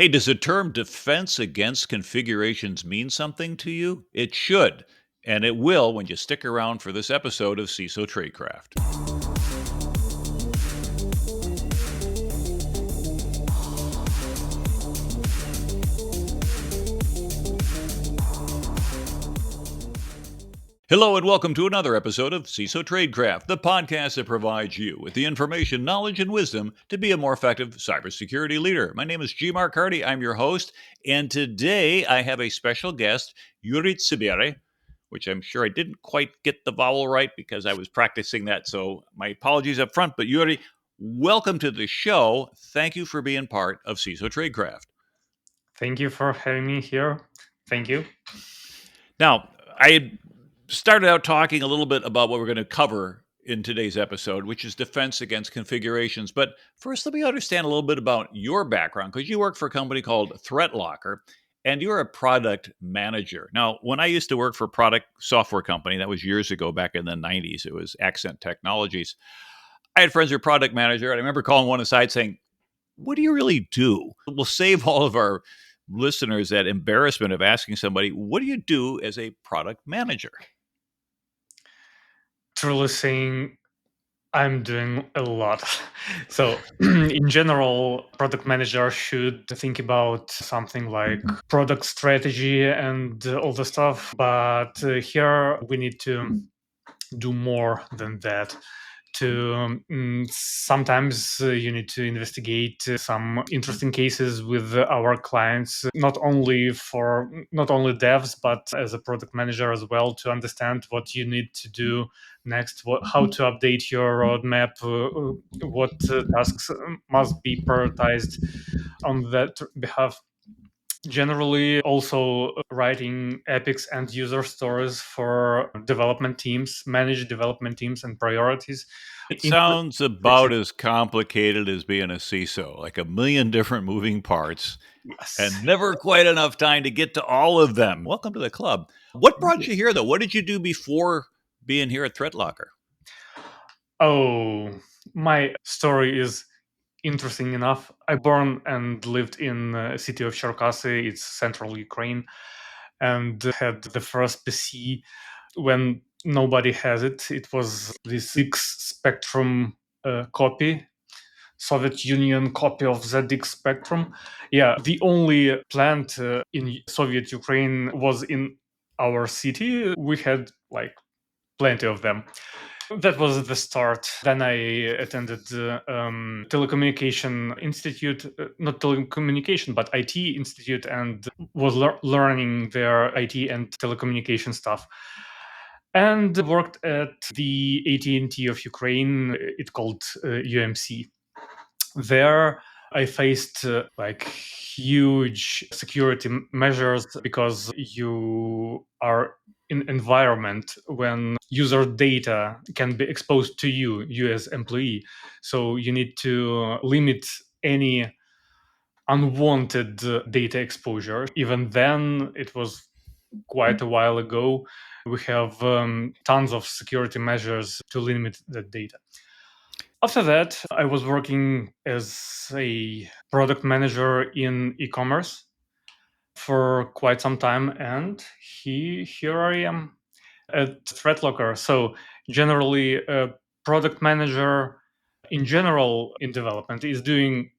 Hey, does the term defense against configurations mean something to you? It should, and it will when you stick around for this episode of CISO Tradecraft. Hello, and welcome to another episode of CISO Tradecraft, the podcast that provides you with the information, knowledge, and wisdom to be a more effective cybersecurity leader. My name is G. Mark Hardy. I'm your host, and today I have a special guest, Yuriy Tsibere, which I'm sure I didn't quite get the vowel right because I was practicing that, so my apologies up front. But Yuriy, welcome to the show. Thank you for being part of CISO Tradecraft. Thank you for having me here. Thank you. Now, I started out talking a little bit about what we're going to cover in today's episode, which is defense against configurations. But first, let me understand a little bit about your background, because you work for a company called ThreatLocker, and you're a product manager. Now, when I used to work for a product software company, that was years ago, back in the 90s, it was Accent Technologies. I had friends who were product manager, and I remember calling one aside saying, "What do you really do?" We'll save all of our listeners that embarrassment of asking somebody, "What do you do as a product manager?" Truly saying, I'm doing a lot. So, in general, product manager should think about something like product strategy and all the stuff. But here we need to do more than that. Sometimes you need to investigate some interesting cases with our clients, not only devs but as a product manager as well, to understand what you need to do next, how to update your roadmap, what tasks must be prioritized on that behalf. Generally, also writing epics and user stories for development teams, manage development teams and priorities. It In- sounds about as complicated as being a CISO, like a million different moving parts and yes. never quite enough time to get to all of them. Welcome to the club. What brought you here, though? What did you do before being here at ThreatLocker? Oh, my story is interesting enough. I born and lived in the city of Cherkasy. It's central Ukraine, and had the first PC when nobody has it. It was this X Spectrum copy, Soviet Union copy of ZX Spectrum. Yeah, the only plant in Soviet Ukraine was in our city. We had like plenty of them. That was the start. Then I attended telecommunication institute, not telecommunication, but IT institute, and was learning their IT and telecommunication stuff. And worked at the AT&T of Ukraine. It called UMC. There, I faced like huge security measures because you are in environment when user data can be exposed to you as employee. So you need to limit any unwanted data exposure. Even then, it was quite a while ago. We have tons of security measures to limit that data. After that, I was working as a product manager in e-commerce for quite some time, and here I am at ThreatLocker. So generally, a product manager in general in development is doing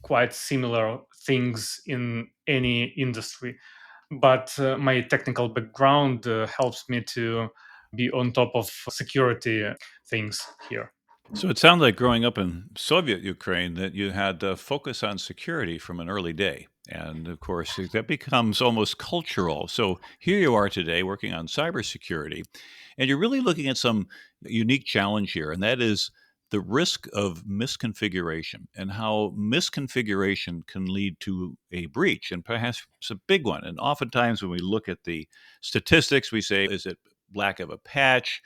quite similar things in any industry. But my technical background helps me to be on top of security things here. So it sounds like growing up in Soviet Ukraine that you had a focus on security from an early day. And of course, that becomes almost cultural. So here you are today working on cybersecurity, and you're really looking at some unique challenge here, and that is the risk of misconfiguration and how misconfiguration can lead to a breach, and perhaps it's a big one. And oftentimes, when we look at the statistics, we say, is it lack of a patch?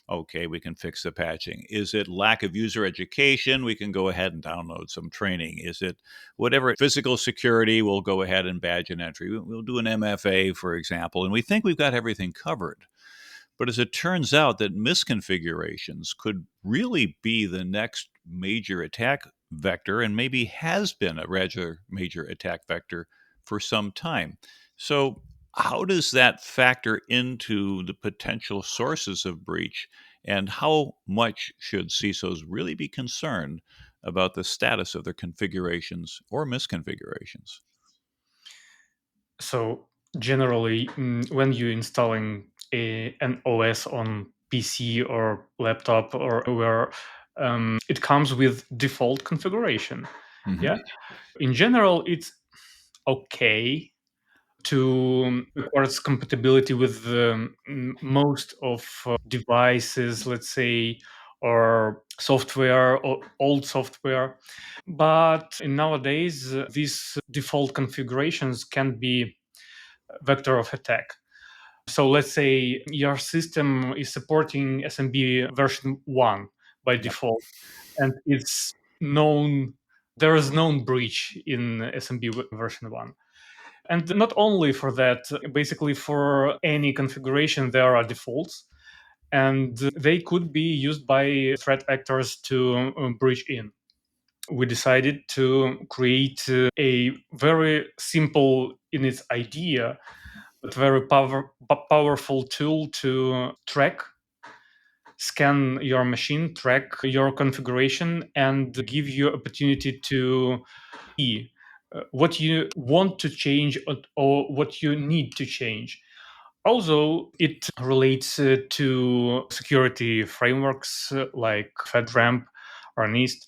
Okay, we can fix the patching. Is it lack of user education? We can go ahead and download some training. Is it whatever physical security? We'll go ahead and badge an entry. We'll do an MFA, for example, and we think we've got everything covered. But as it turns out, that misconfigurations could really be the next major attack vector and maybe has been a major attack vector for some time. So, how does that factor into the potential sources of breach? And how much should CISOs really be concerned about the status of their configurations or misconfigurations? So generally, when you're installing an OS on PC or laptop or where it comes with default configuration. Hmm. Yeah. In general, it's okay to requires compatibility with most of devices, let's say, or software or old software. But nowadays, these default configurations can be a vector of attack. So let's say your system is supporting SMB version 1 by Yep. default, and it's known there is known breach in SMB version 1. And not only for that, basically for any configuration, there are defaults, and they could be used by threat actors to breach in. We decided to create a very simple in its idea, but very powerful tool to scan your machine, track your configuration, and give you opportunity to see what you want to change or what you need to change. Also, it relates to security frameworks like FedRAMP or NIST.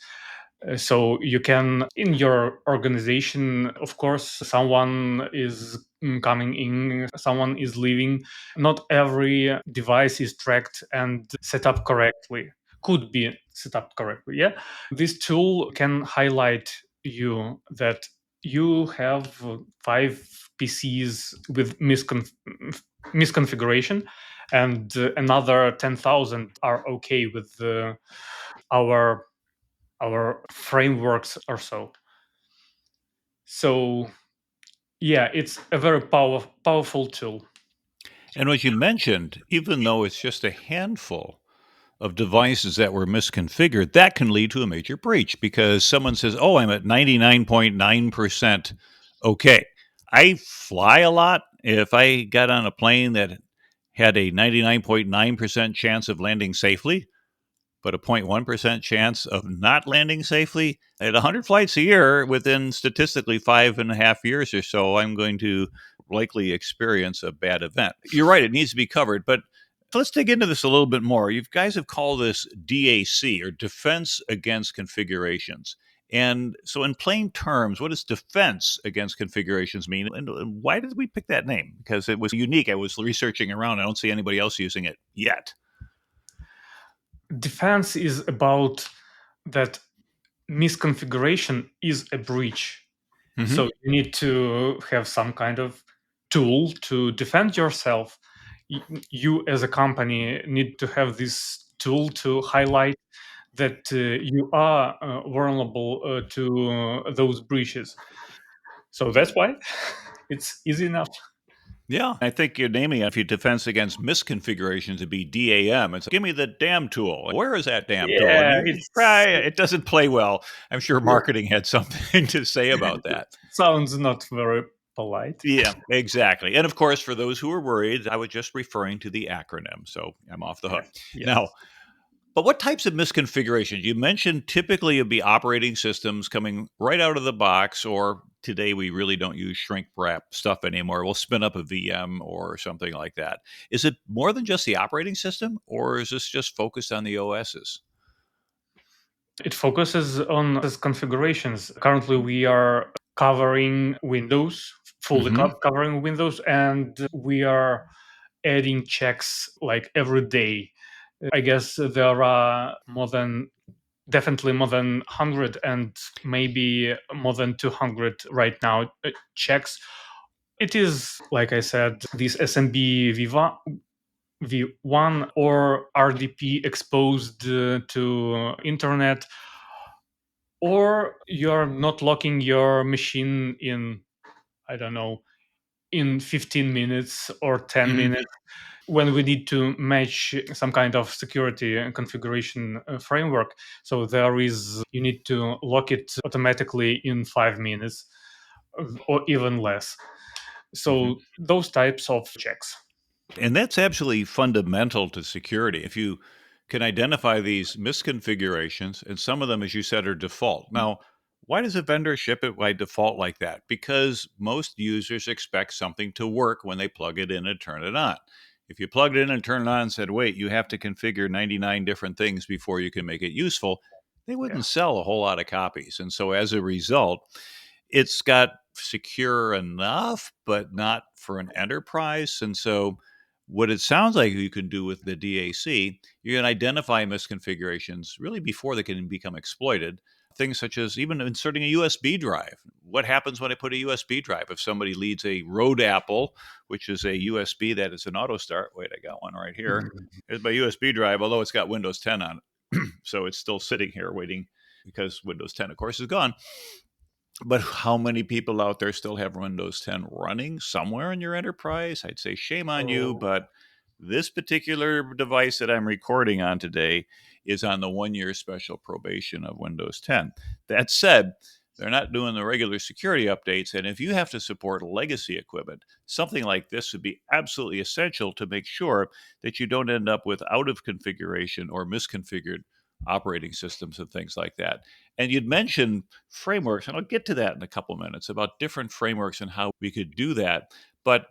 So you can, in your organization, of course, someone is coming in, someone is leaving. Not every device is tracked and set up correctly. Could be set up correctly. Yeah. This tool can highlight you that you have 5 PCs with misconfiguration, and another 10,000 are okay with our frameworks or so. So yeah, it's a very powerful tool. And as you mentioned, even though it's just a handful of devices that were misconfigured, that can lead to a major breach because someone says, "Oh, I'm at 99.9% okay." I fly a lot. If I got on a plane that had a 99.9% chance of landing safely, but a 0.1% chance of not landing safely, at 100 flights a year, within statistically 5.5 years or so, I'm going to likely experience a bad event. You're right, it needs to be covered, but let's dig into this a little bit more. You guys have called this DAC, or Defense Against Configurations. And so, in plain terms, what does defense against configurations mean? And why did we pick that name? Because it was unique. I was researching around. I don't see anybody else using it yet. Defense is about that misconfiguration is a breach. Hmm. So you need to have some kind of tool to defend yourself. You as a company need to have this tool to highlight that you are vulnerable to those breaches. So that's why it's easy enough. Yeah, I think you're naming it. If you defense against misconfigurations, it'd be DAM. It's give me the damn tool. Where is that damn tool? And Yeah, you try it doesn't play well. I'm sure marketing had something to say about it that. sounds not very polite. Yeah, exactly. And of course, for those who are worried, I was just referring to the acronym, so I'm off the hook. Now, Yes. but what types of misconfigurations? You mentioned typically it'd be operating systems coming right out of the box, or today we really don't use shrink wrap stuff anymore. We'll spin up a VM or something like that. Is it more than just the operating system, or is this just focused on the OSs? It focuses on these configurations. Currently, we are covering Windows, fully Mm-hmm. covering Windows, and we are adding checks like every day. I guess there are definitely more than 100 and maybe more than 200 right now checks. It is, like I said, this SMB V1 or RDP exposed to internet, or you're not locking your machine in, I don't know, in 15 minutes or 10 Mhm. minutes when we need to match some kind of security and configuration framework. So you need to lock it automatically in 5 minutes or even less. Mhm. So those types of checks. And that's absolutely fundamental to security. If you can identify these misconfigurations, and some of them, as you said, are default. Now, why does a vendor ship it by default like that? Because most users expect something to work when they plug it in and turn it on. If you plugged it in and turned it on and said, wait, you have to configure 99 different things before you can make it useful, they Yeah. wouldn't sell a whole lot of copies. And so as a result, it's got secure enough, but not for an enterprise. And so, what it sounds like you can do with the DAC, you can identify misconfigurations really before they can become exploited. Things such as even inserting a USB drive. What happens when I put a USB drive? If somebody leads a Road Apple, which is a USB that is an auto start. Wait, I got one right here. Mhm. Here's my USB drive, although it's got Windows 10 on it. So it's still sitting here waiting because Windows 10, of course, is gone. But how many people out there still have Windows 10 running somewhere in your enterprise? I'd say shame on you, So, but this particular device that I'm recording on today is on the 1 year special probation of Windows 10. That said, they're not doing the regular security updates. And if you have to support legacy equipment, something like this would be absolutely essential to make sure that you don't end up with out of configuration or misconfigured operating systems and things like that. And you'd mentioned frameworks, and I'll get to that in a couple minutes about different frameworks and how we could do that. But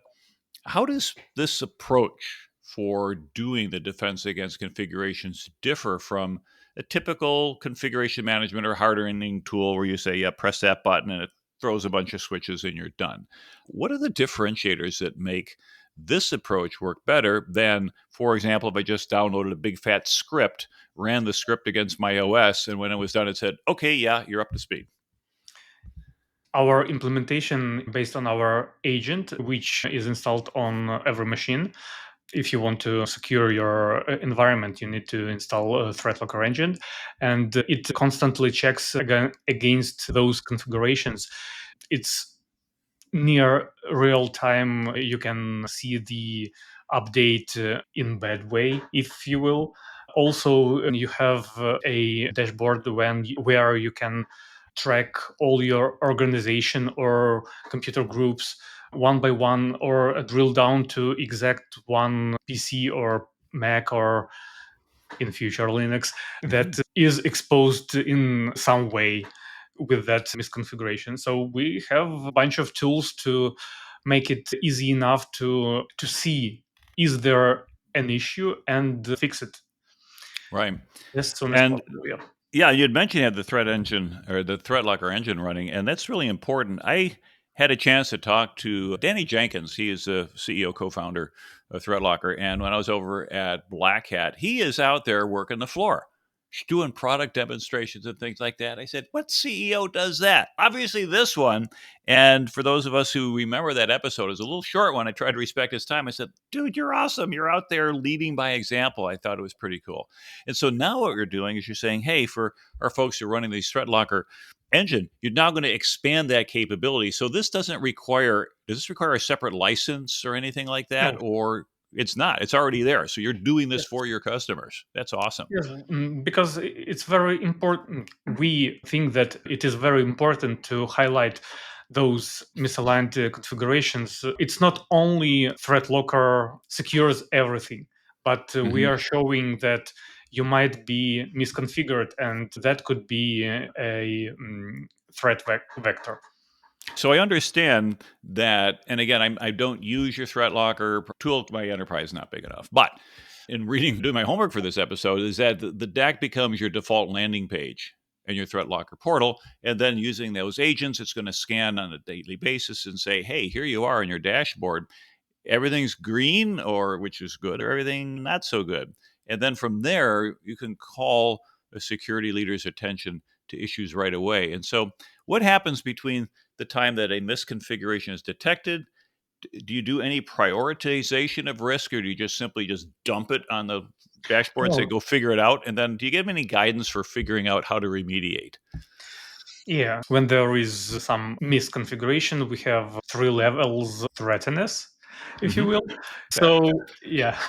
how does this approach for doing the defense against configurations differ from a typical configuration management or hardening tool where you say, yeah, press that button and it throws a bunch of switches and you're done? What are the differentiators that make this approach work better than, for example, if I just downloaded a big fat script, ran the script against my OS, and when it was done, it said, okay, yeah, you're up to speed? our implementation based on our agent, which is installed on every machine. If you want to secure your environment, you need to install a ThreatLocker engine, and it constantly checks against those configurations. It's near real time. You can see the update in bad way, if you will. Also, you have a dashboard where you can track all your organization or computer groups one by one, or drill down to exact one PC or Mac, or in future Linux, Mhm. that is exposed in some way with that misconfiguration. So we have a bunch of tools to make it easy enough to see, is there an issue, and fix it Right. as soon as And possible. Yeah. yeah, you had mentioned you had the threat engine or the ThreatLocker engine running, and that's really important. I had a chance to talk to Danny Jenkins. He is the CEO, co-founder of ThreatLocker, and when I was over at Black Hat, he is out there working the floor, doing product demonstrations and things like that. I said, "What CEO does that?" Obviously, this one. And for those of us who remember that episode, it was a little short one. I tried to respect his time. I said, "Dude, you're awesome. You're out there leading by example." I thought it was pretty cool. And so now what you're doing is you're saying, hey, for our folks who are running the ThreatLocker engine, you're now going to expand that capability. So this does this require a separate license or anything like that? No. Or it's not, it's already there. So you're doing this Yes. for your customers. That's awesome. Yes, because it's very important. We think that it is very important to highlight those misaligned configurations. It's not only ThreatLocker secures everything, but we Mhm. are showing that you might be misconfigured, and that could be a threat vector. So I understand that, and again, I don't use your threat locker tool. My enterprise is not big enough, but in reading, doing my homework for this episode, is that the DAC becomes your default landing page in your threat locker portal, and then using those agents, it's going to scan on a daily basis and say, "Hey, here you are in your dashboard. Everything's green, or which is good, or everything not so good." And then from there, you can call a security leader's attention to issues right away. And so, what happens between the time that a misconfiguration is detected? Do you do any prioritization of risk, or do you just simply just dump it on the dashboard and say, No, go figure it out? And then do you give any guidance for figuring out how to remediate? Yeah, when there is some misconfiguration, we have three levels of threatiness, if you Hmm. will. Okay. So, yeah,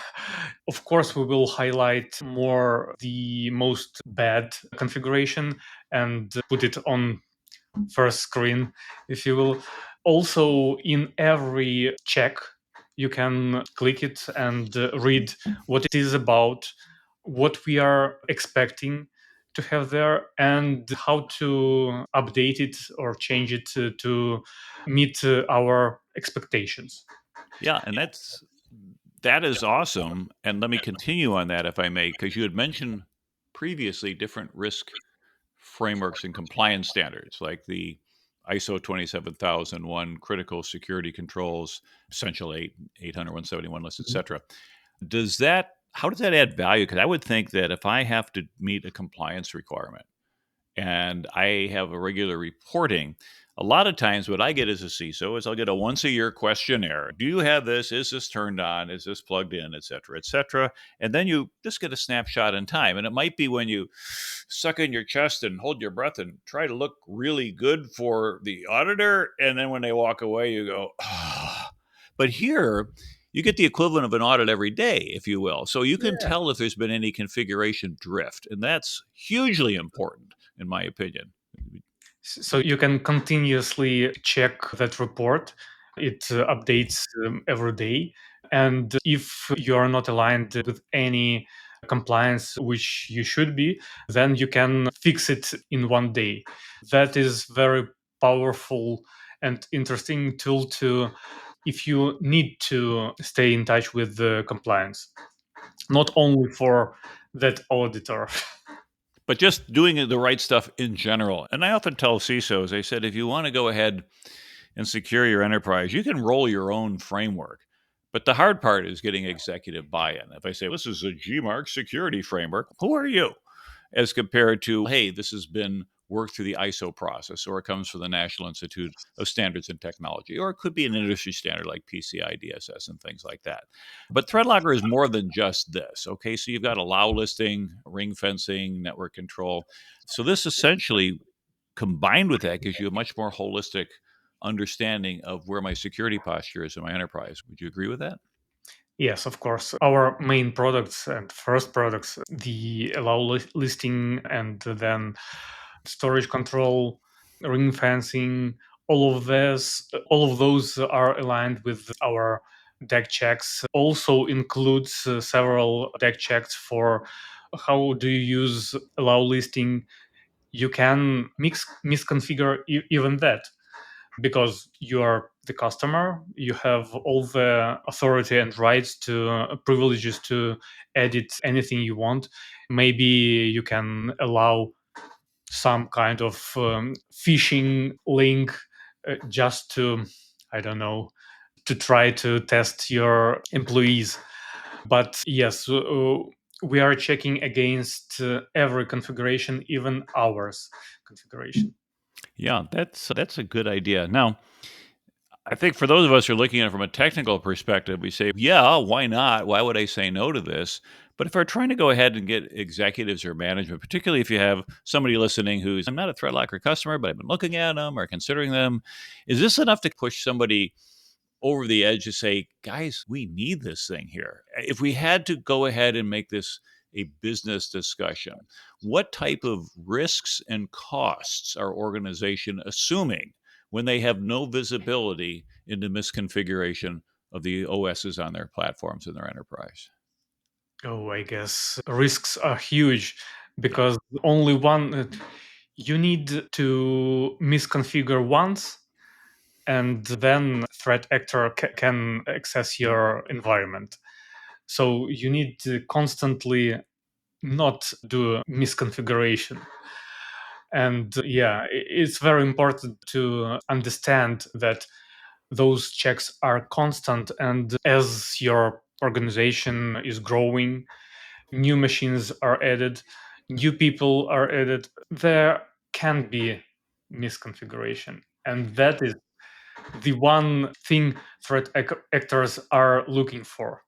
of course, we will highlight more the most bad configuration and put it on first screen, if you will. Also, in every check, you can click it and read what it is about, what we are expecting to have there, and how to update it or change it to meet our expectations. Yeah, and that is awesome. And let me continue on that, if I may, because you had mentioned previously different risk frameworks and compliance standards, like the ISO 27001 critical security controls, Essential 8, 800, 171 list, Mhm. etc. How does that add value? Because I would think that if I have to meet a compliance requirement, and I have a regular reporting. A lot of times, what I get as a CISO is I'll get a once a year questionnaire. Do you have this? Is this turned on? Is this plugged in? Et cetera, et cetera. And then you just get a snapshot in time. And it might be when you suck in your chest and hold your breath and try to look really good for the auditor. And then when they walk away, you go, ah. But here, you get the equivalent of an audit every day, if you will. So you can tell if there's been any configuration drift. And that's hugely important in my opinion. So you can continuously check that report. It updates every day. And if you are not aligned with any compliance, which you should be, then you can fix it in one day. That is very powerful and interesting tool to if you need to stay in touch with the compliance, not only for that auditor. But just doing the right stuff in general. And I often tell CISOs, I said, if you want to go ahead and secure your enterprise, you can roll your own framework. But the hard part is getting executive buy in. If I say, this is a GMARC security framework, who are you? As compared to, hey, this has been worked through the ISO process, or it comes from the National Institute of Standards and Technology, or it could be an industry standard like PCI DSS and things like that. But ThreatLocker is more than just this. Okay, so you've got allow listing, ring fencing, network control. So this essentially combined with that gives you a much more holistic understanding of where my security posture is in my enterprise. Would you agree with that? Yes, of course. Our main products and first products, the allow listing and then storage control, ring fencing, all of those are aligned with our deck checks. Also includes several deck checks for how do you use allow listing. You can misconfigure even that because you are the customer, you have all the authority and rights to privileges to edit anything you want. Maybe you can allow some kind of phishing link just to, I don't know, to try to test your employees. But yes, we are checking against every configuration, even ours configuration. Yeah, that's a good idea. Now, I think for those of us who are looking at it from a technical perspective, we say, yeah, why not? Why would I say no to this? But if we're trying to go ahead and get executives or management, particularly if you have somebody listening who's, I'm not a ThreatLocker customer, but I've been looking at them or considering them, is this enough to push somebody over the edge to say, guys, we need this thing here? If we had to go ahead and make this a business discussion, what type of risks and costs are organization assuming when they have no visibility into misconfiguration of the OSs on their platforms in their enterprise? Oh, I guess risks are huge because only one, you need to misconfigure once and then threat actor can access your environment. So you need to constantly not do misconfiguration. And yeah, it's very important to understand that those checks are constant. And as your organization is growing, new machines are added, new people are added, there can be misconfiguration. And that is the one thing threat actors are looking for.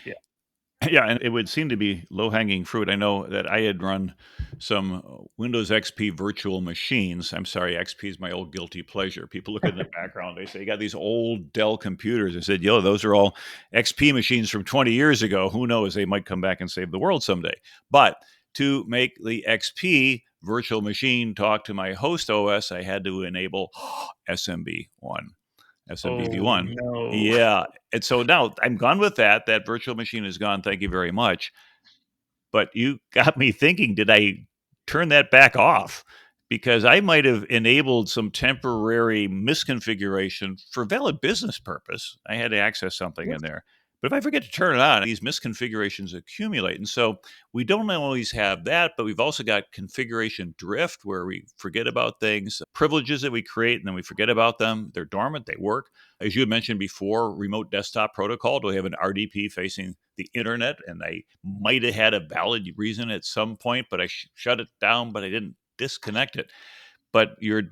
Yeah. Yeah, and it would seem to be low-hanging fruit. I know that I had run some Windows XP virtual machines. I'm sorry, XP is my old guilty pleasure. People look in the background, they say, "You got these old Dell computers." I said, "Yo, those are all XP machines from 20 years ago. Who knows? They might come back and save the world someday." But to make the XP virtual machine talk to my host OS, I had to enable SMB1. Oh SMBV1. no. Yeah. And so now I'm gone with that. That virtual machine is gone. Thank you very much. But you got me thinking, did I turn that back off? Because I might have enabled some temporary misconfiguration for valid business purpose. I had to access something in Yes. there. But if I forget to turn it on, these misconfigurations accumulate. And so we don't always have that, but we've also got configuration drift where we forget about things, privileges that we create, and then we forget about them. They're dormant, they work. As you had mentioned before, remote desktop protocol, do we have an RDP facing the internet? And I might have had a valid reason at some point, but I shut it down, but I didn't disconnect it. But your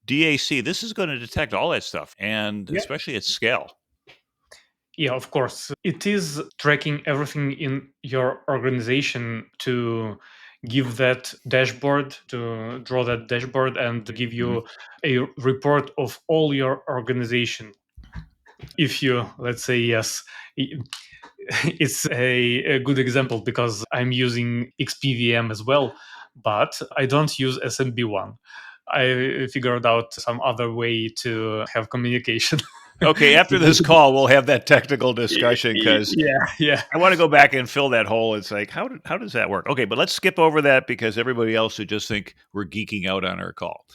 DAC, this is going to detect all that stuff, and Yeah. especially at scale. Yeah, of course. It is tracking everything in your organization to give that dashboard, to draw that dashboard and give Mhm. you a report of all your organization. If you, let's say, yes, it's a good example because I'm using XPVM as well, but I don't use SMB1. I figured out some other way to have communication. Okay, after this call, we'll have that technical discussion because Yeah, yeah. I want to go back and fill that hole. It's like, how does that work? Okay, but let's skip over that because everybody else would just think we're geeking out on our call.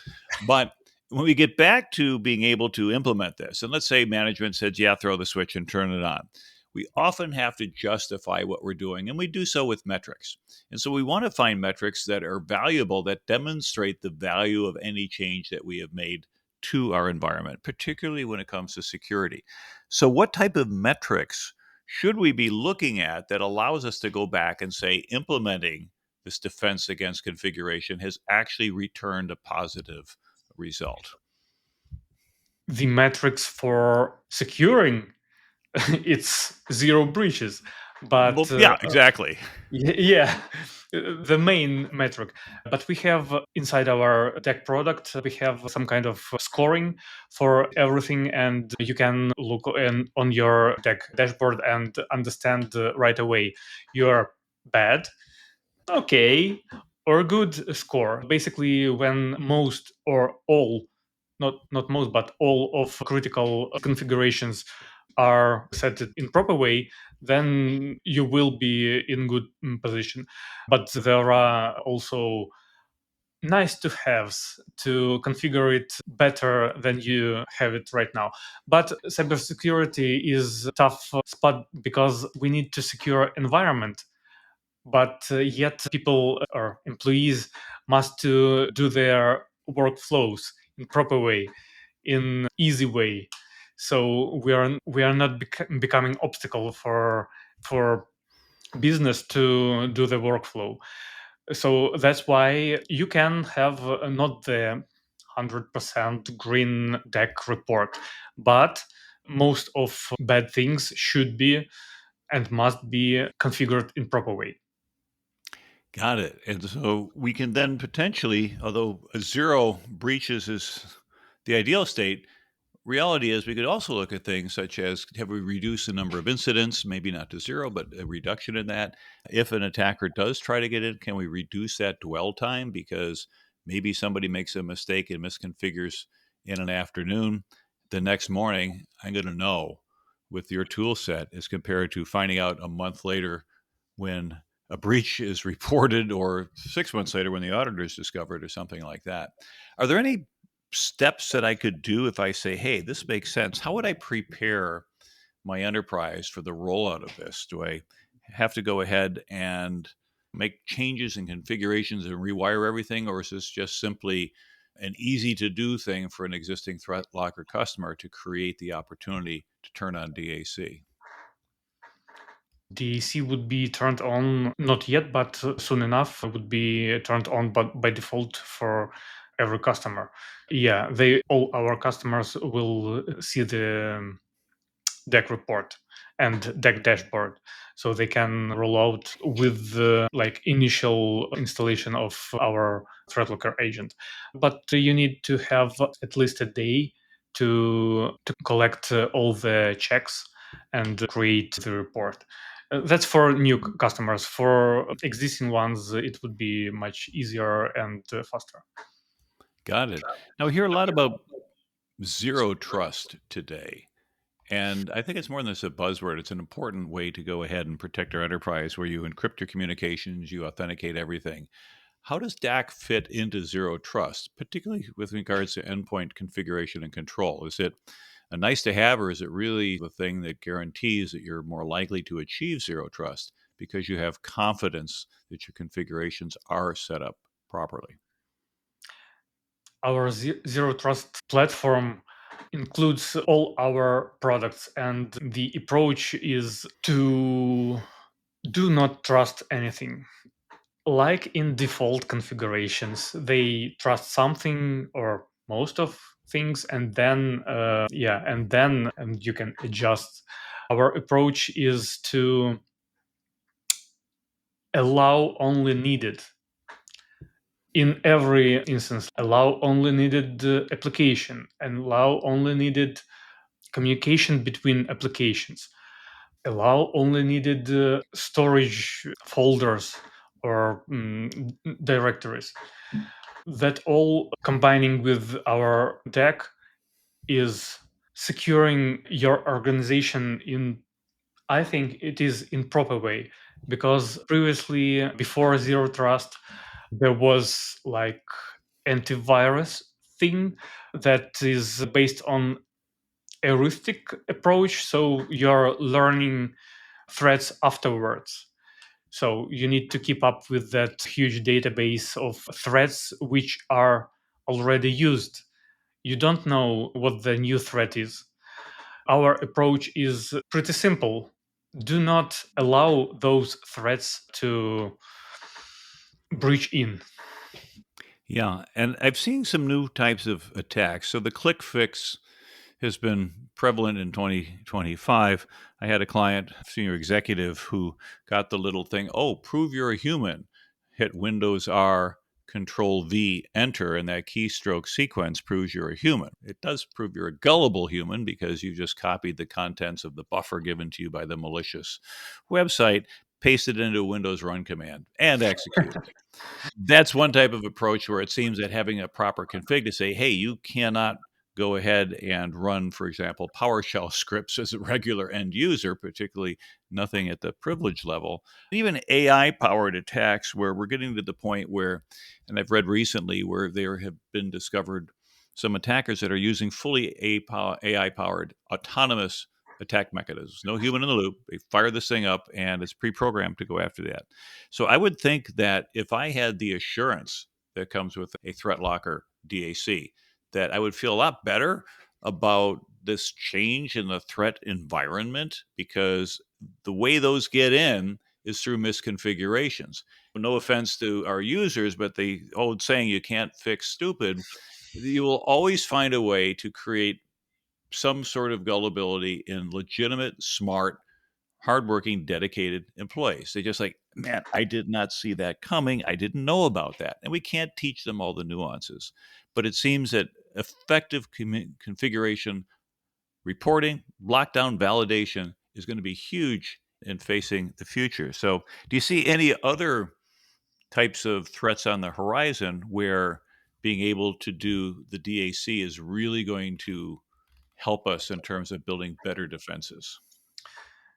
But when we get back to being able to implement this, and let's say management says, yeah, throw the switch and turn it on, we often have to justify what we're doing, and we do so with metrics. And so we want to find metrics that are valuable, that demonstrate the value of any change that we have made to our environment, particularly when it comes to security. So, what type of metrics should we be looking at that allows us to go back and say implementing this defense against configuration has actually returned a positive result? The metrics for securing it's zero breaches, Well, but yeah, exactly. yeah, the main metric. But we have inside our tech product, we have some kind of scoring for everything, and you can look on your tech dashboard and understand right away you're bad, okay, or good score. Basically, when most or all, not most, but all of critical configurations are set in proper way, then you will be in good position. But there are also nice to haves to configure it better than you have it right now. But cybersecurity is a tough spot because we need to secure environment, but yet people or employees must to do their workflows in proper way, in easy way. So we are not becoming obstacle for business to do the workflow. So that's why you can have not the 100% green deck report, but most of bad things should be and must be configured in proper way. Got it. And so we can then potentially, although a zero breaches is the ideal state, reality is we could also look at things such as have we reduced the number of incidents, maybe not to zero, but a reduction in that. If an attacker does try to get in, can we reduce that dwell time? Because maybe somebody makes a mistake and misconfigures in an afternoon. The next morning, I'm going to know with your tool set as compared to finding out a month later when a breach is reported or 6 months later when the auditor is discovered or something like that. Are there any steps that I could do if I say, hey, this makes sense? How would I prepare my enterprise for the rollout of this? Do I have to go ahead and make changes and configurations and rewire everything? Or is this just simply an easy to do thing for an existing ThreatLocker customer to create the opportunity to turn on DAC? DAC would be turned on not yet, but soon enough would be turned on, but by default for every customer. Yeah, they all our customers will see deck report and deck dashboard, so they can roll out with the like initial installation of our ThreatLocker agent. But you need to have at least a day to collect all the checks and create the report. That's for new customers. For existing ones, it would be much easier and faster. Got it. Now, we hear a lot about zero trust today. And I think it's more than just a buzzword. It's an important way to go ahead and protect our enterprise where you encrypt your communications, you authenticate everything. How does DAC fit into zero trust, particularly with regards to endpoint configuration and control? Is it a nice to have, or is it really the thing that guarantees that you're more likely to achieve zero trust because you have confidence that your configurations are set up properly? Our zero trust platform includes all our products, and the approach is to do not trust anything. Like in default configurations, they trust something or most of things, and then and you can adjust. Our approach is to allow only needed. In every instance, allow only needed application and allow only needed communication between applications, allow only needed storage folders or directories. That all combining with our deck is securing your organization in, I think it is in proper way, because previously before zero trust there was like antivirus thing that is based on heuristic approach, so you're learning threats afterwards. So you need to keep up with that huge database of threats which are already used. You don't know what the new threat is. Our approach is pretty simple. Do not allow those threats to breach in. Yeah, and I've seen some new types of attacks. So the click fix has been prevalent in 2025. I had a client, senior executive, who got the little thing, oh, prove you're a human. Hit Windows R, Control V, Enter, and that keystroke sequence proves you're a human. It does prove you're a gullible human because you just copied the contents of the buffer given to you by the malicious website, pasted it into a Windows run command, and executed it. That's one type of approach where it seems that having a proper config to say, hey, you cannot go ahead and run, for example, PowerShell scripts as a regular end user, particularly nothing at the privilege level. Even AI powered attacks, where we're getting to the point where, and I've read recently where there have been discovered some attackers that are using fully AI powered autonomous attack mechanisms. No human in the loop. They fire this thing up and it's pre programmed to go after that. So I would think that if I had the assurance that comes with a ThreatLocker DAC, that I would feel a lot better about this change in the threat environment, because the way those get in is through misconfigurations. No offense to our users, but the old saying, you can't fix stupid, you will always find a way to create some sort of gullibility in legitimate, smart, hardworking, dedicated employees. They just like, man, I did not see that coming. I didn't know about that. And we can't teach them all the nuances. But it seems that effective configuration reporting, lockdown validation is going to be huge in facing the future. So, do you see any other types of threats on the horizon where being able to do the DAC is really going to help us in terms of building better defenses?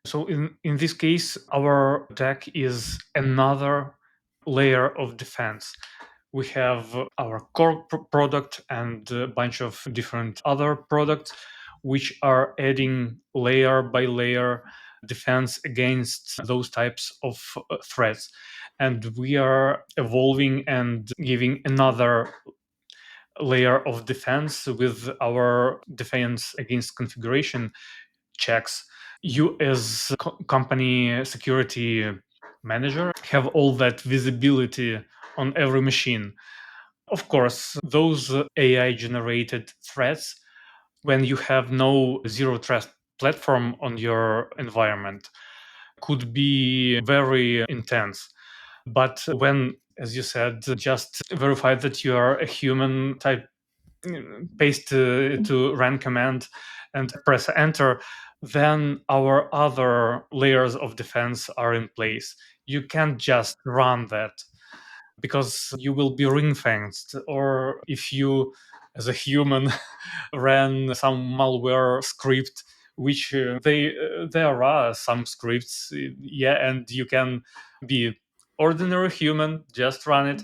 So in this case, our deck is another layer of defense. We have our core product and a bunch of different other products which are adding layer by layer defense against those types of threats. And we are evolving and giving another layer of defense with our defense against configuration checks. You as company security manager have all that visibility on every machine. Of course, those AI generated threats, when you have no zero trust platform on your environment could be very intense. But when, as you said, just verify that you are a human, type paste to run command and press enter, then our other layers of defense are in place. You can't just run that because you will be ring fenced. Or if you, as a human, ran some malware script, which there are some scripts, yeah, and you can be ordinary human, just run it.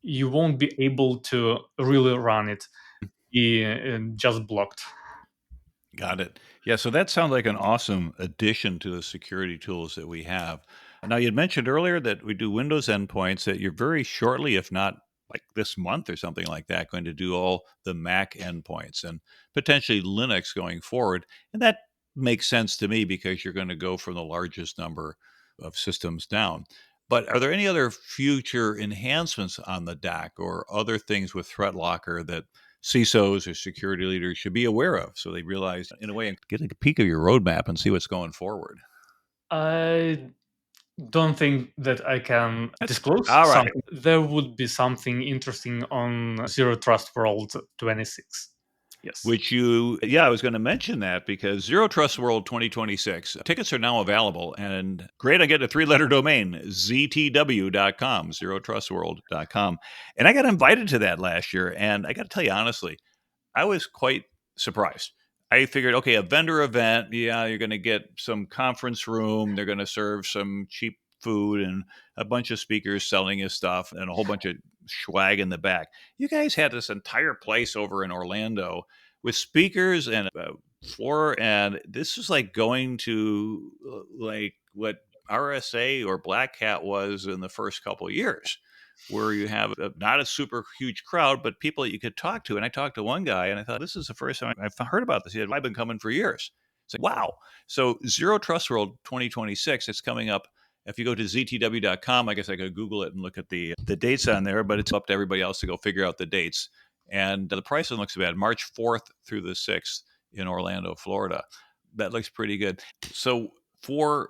You won't be able to really run it, just blocked. Got it. Yeah, so that sounds like an awesome addition to the security tools that we have. Now, you'd mentioned earlier that we do Windows endpoints, that you're very shortly, if not like this month or something like that, going to do all the Mac endpoints and potentially Linux going forward. And that makes sense to me because you're going to go from the largest number of systems down. But are there any other future enhancements on the DAC or other things with ThreatLocker that CISOs or security leaders should be aware of so they realize, in a way, and get a peek of your roadmap and see what's going forward? I don't think that I can That's disclose all right. something. There would be something interesting on Zero Trust World 26. Yes. Yeah, I was going to mention that because Zero Trust World 2026 tickets are now available. And great, I get a three-letter domain, ztw.com, zerotrustworld.com. And I got invited to that last year. And I got to tell you honestly, I was quite surprised. I figured, okay, a vendor event, yeah, you're going to get some conference room. They're going to serve some cheap food and a bunch of speakers selling you stuff and a whole bunch of swag in the back. You guys had this entire place over in Orlando with speakers and a floor, and this is like going to like what RSA or Black Hat was in the first couple of years, where you have not a super huge crowd, but people that you could talk to. And I talked to one guy and I thought, this is the first time I've heard about this. He said, I've been coming for years. It's like, wow. So Zero Trust World 2026, it's coming up. If you go to ztw.com, I guess I could Google it and look at the dates on there, but it's up to everybody else to go figure out the dates. And the pricing looks bad. March 4th through the 6th in Orlando, Florida. That looks pretty good. So for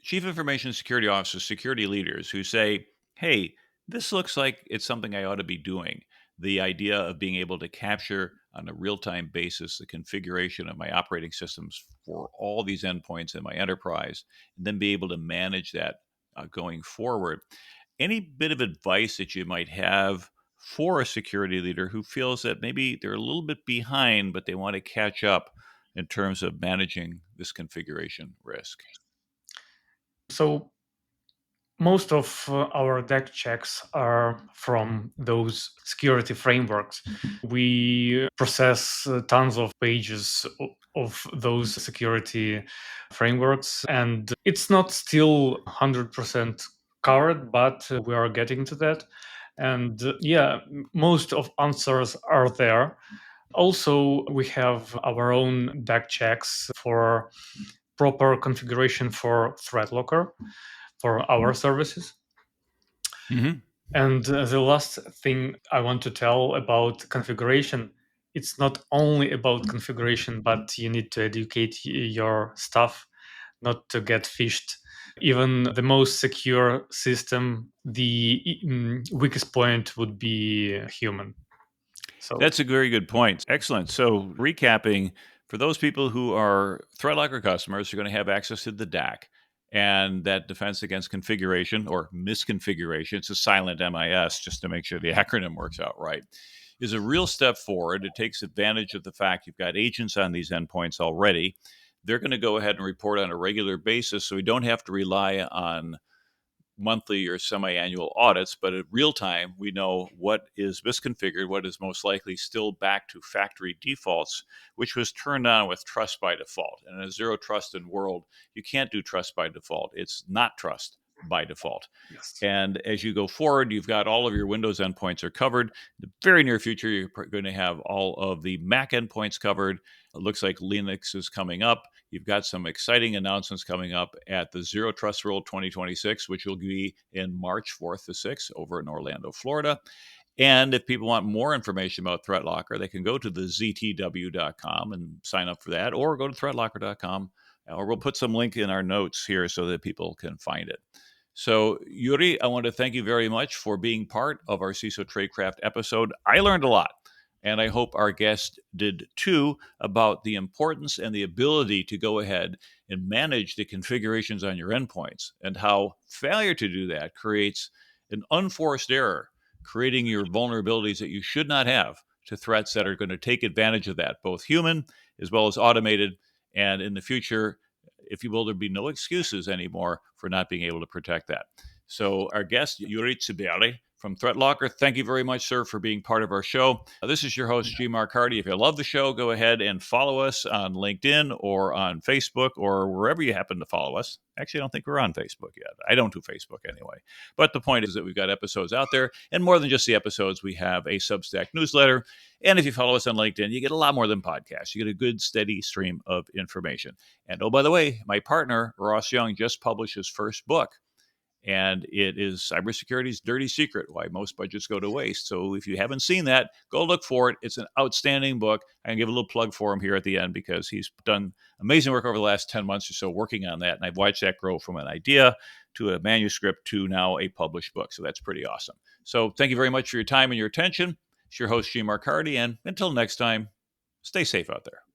chief information security officers, security leaders who say, hey, this looks like it's something I ought to be doing. The idea of being able to capture on a real time basis the configuration of my operating systems for all these endpoints in my enterprise, and then be able to manage that going forward. Any bit of advice that you might have for a security leader who feels that maybe they're a little bit behind, but they want to catch up in terms of managing this configuration risk? So most of our deck checks are from those security frameworks. We process tons of pages of those security frameworks, and it's not still 100% covered, but we are getting to that. And yeah, most of answers are there. Also, we have our own deck checks for proper configuration for ThreatLocker for our services. Mm-hmm. And the last thing I want to tell about configuration, it's not only about configuration, but you need to educate your staff not to get phished. Even the most secure system, the weakest point would be human. So That's a very good point. Excellent. So, recapping, for those people who are ThreatLocker customers, you're going to have access to the DAC and that defense against configuration or misconfiguration. It's a silent MIS just to make sure the acronym works out right. Is a real step forward. It takes advantage of the fact you've got agents on these endpoints already. They're going to go ahead and report on a regular basis, so we don't have to rely on monthly or semi-annual audits, but at real time, we know what is misconfigured, what is most likely still back to factory defaults, which was turned on with trust by default. And in a zero trust in world, you can't do trust by default. It's not trust by default. yes. And as you go forward, you've got all of your Windows endpoints are covered. In the very near future, you're going to have all of the Mac endpoints covered. It looks like Linux is coming up. You've got some exciting announcements coming up at the Zero Trust World 2026, which will be in March 4th to 6th over in Orlando, Florida. And if people want more information about ThreatLocker, they can go to the ztw.com and sign up for that, or go to threatlocker.com, or we'll put some link in our notes here so that people can find it. So, Yuriy, I want to thank you very much for being part of our CISO Tradecraft episode. I learned a lot, and I hope our guest did too, about the importance and the ability to go ahead and manage the configurations on your endpoints, and how failure to do that creates an unforced error, creating your vulnerabilities that you should not have to threats that are going to take advantage of that, both human as well as automated. And in the future, if you will, there'd be no excuses anymore for not being able to protect that. So, our guest, Yuriy Tsibere from ThreatLocker, thank you very much, sir, for being part of our show. This is your host, G. Mark Hardy. If you love the show, go ahead and follow us on LinkedIn or on Facebook or wherever you happen to follow us. Actually, I don't think we're on Facebook yet. I don't do Facebook anyway. But the point is that we've got episodes out there. And more than just the episodes, we have a Substack newsletter. And if you follow us on LinkedIn, you get a lot more than podcasts. You get a good, steady stream of information. And oh, by the way, my partner, Ross Young, just published his first book. And it is Cybersecurity's Dirty Secret, Why Most Budgets Go to Waste. So if you haven't seen that, go look for it. It's an outstanding book. I can give a little plug for him here at the end because he's done amazing work over the last 10 months or so working on that. And I've watched that grow from an idea to a manuscript to now a published book. So that's pretty awesome. So thank you very much for your time and your attention. It's your host, G. Mark Hardy. And until next time, stay safe out there.